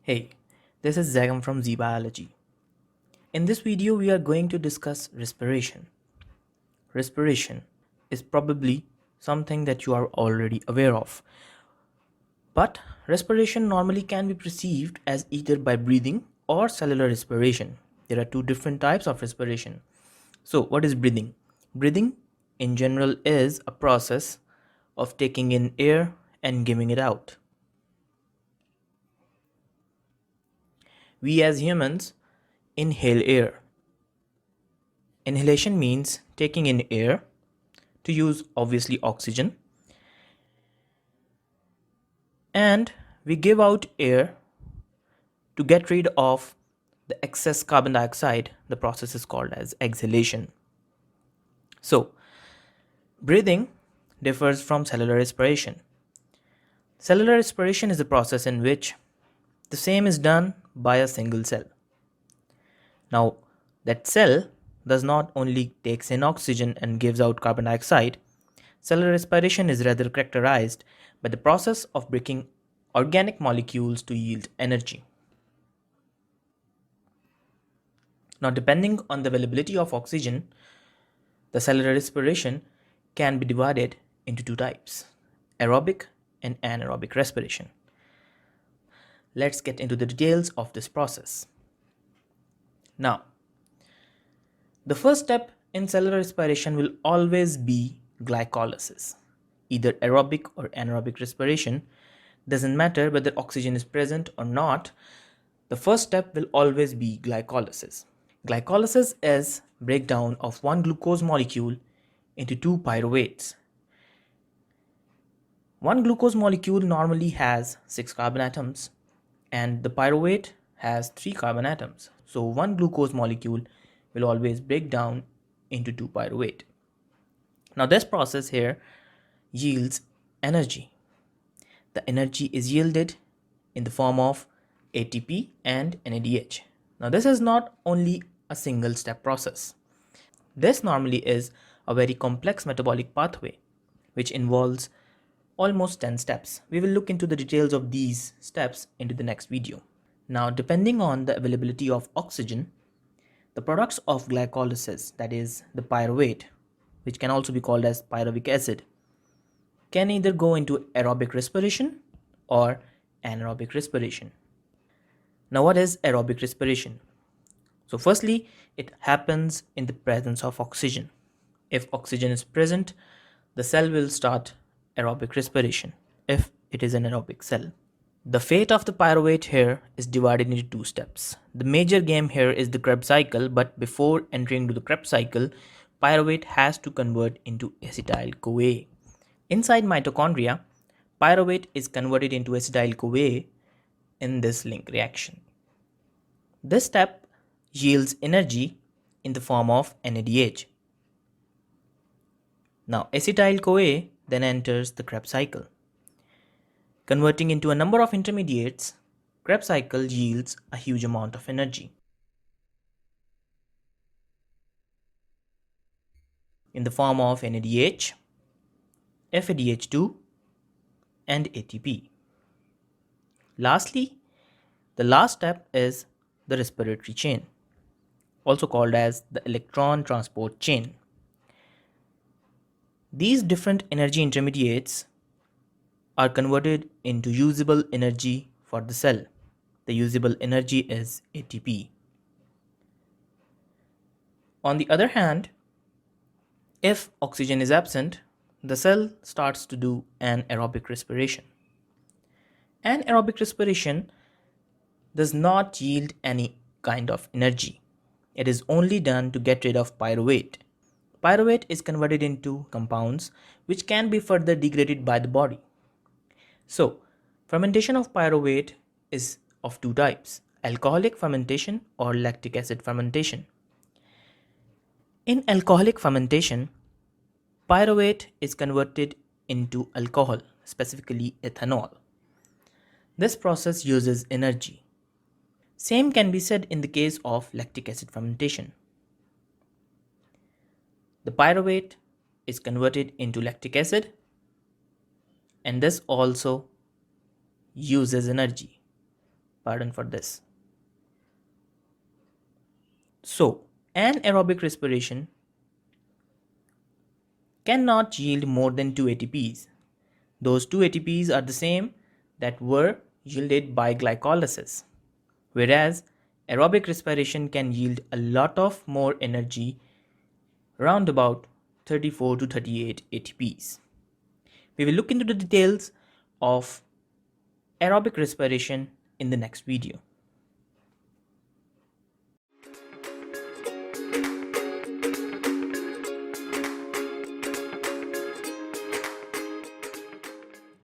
Hey, this is Zagam from Z Biology. In this video, we are going to discuss respiration. Respiration is probably something that you are already aware of. But respiration normally can be perceived as either by breathing or cellular respiration. There are two different types of respiration. So, what is breathing? Breathing, in general, is a process of taking in air and giving it out. We as humans inhale air. Inhalation means taking in air to use obviously oxygen, and we give out air to get rid of the excess carbon dioxide. The process is called as exhalation. So, breathing differs from cellular respiration. Cellular respiration is a process in which the same is done by a single cell. Now, that cell does not only takes in oxygen and gives out carbon dioxide. Cellular respiration is rather characterized by the process of breaking organic molecules to yield energy. Now, depending on the availability of oxygen, the cellular respiration can be divided into two types: aerobic and anaerobic respiration. Let's get into the details of this process. Now, the first step in cellular respiration will always be glycolysis. Either aerobic or anaerobic respiration, doesn't matter whether oxygen is present or not, the first step will always be glycolysis. Glycolysis is breakdown of one glucose molecule into two pyruvates. One glucose molecule normally has 6 carbon atoms and the pyruvate has 3 carbon atoms. So one glucose molecule will always break down into two pyruvate. Now this process here yields energy. The energy is yielded in the form of ATP and NADH. Now this is not only a single step process. This normally is a very complex metabolic pathway which involves almost 10 steps. We will look into the details of these steps into the next video. Now, depending on the availability of oxygen, the products of glycolysis, that is the pyruvate, which can also be called as pyruvic acid, can either go into aerobic respiration or anaerobic respiration. Now, what is aerobic respiration? So firstly, it happens in the presence of oxygen. If oxygen is present, the cell will start aerobic respiration if it is an aerobic cell. The fate of the pyruvate here is divided into two steps. The major game here is the Krebs cycle, but before entering into the Krebs cycle, pyruvate has to convert into acetyl-CoA. Inside mitochondria, pyruvate is converted into acetyl-CoA in this link reaction. This step yields energy in the form of NADH. Now, acetyl-CoA then enters the Krebs cycle. Converting into a number of intermediates, Krebs cycle yields a huge amount of energy in the form of NADH, FADH2, and ATP. Lastly, the last step is the respiratory chain, also called as the electron transport chain. These different energy intermediates are converted into usable energy for the cell. The usable energy is ATP. On the other hand, if oxygen is absent, the cell starts to do anaerobic respiration. Anaerobic respiration does not yield any kind of energy. It is only done to get rid of pyruvate. Pyruvate is converted into compounds which can be further degraded by the body. So, fermentation of pyruvate is of two types: alcoholic fermentation or lactic acid fermentation. In alcoholic fermentation, pyruvate is converted into alcohol, specifically ethanol. This process uses energy. Same can be said in the case of lactic acid fermentation. The pyruvate is converted into lactic acid, and this also uses energy. Pardon for this. So, anaerobic respiration cannot yield more than 2 ATPs. Those 2 ATPs are the same that were yielded by glycolysis, whereas aerobic respiration can yield a lot of more energy, around about 34 to 38 ATPs. We will look into the details of aerobic respiration in the next video.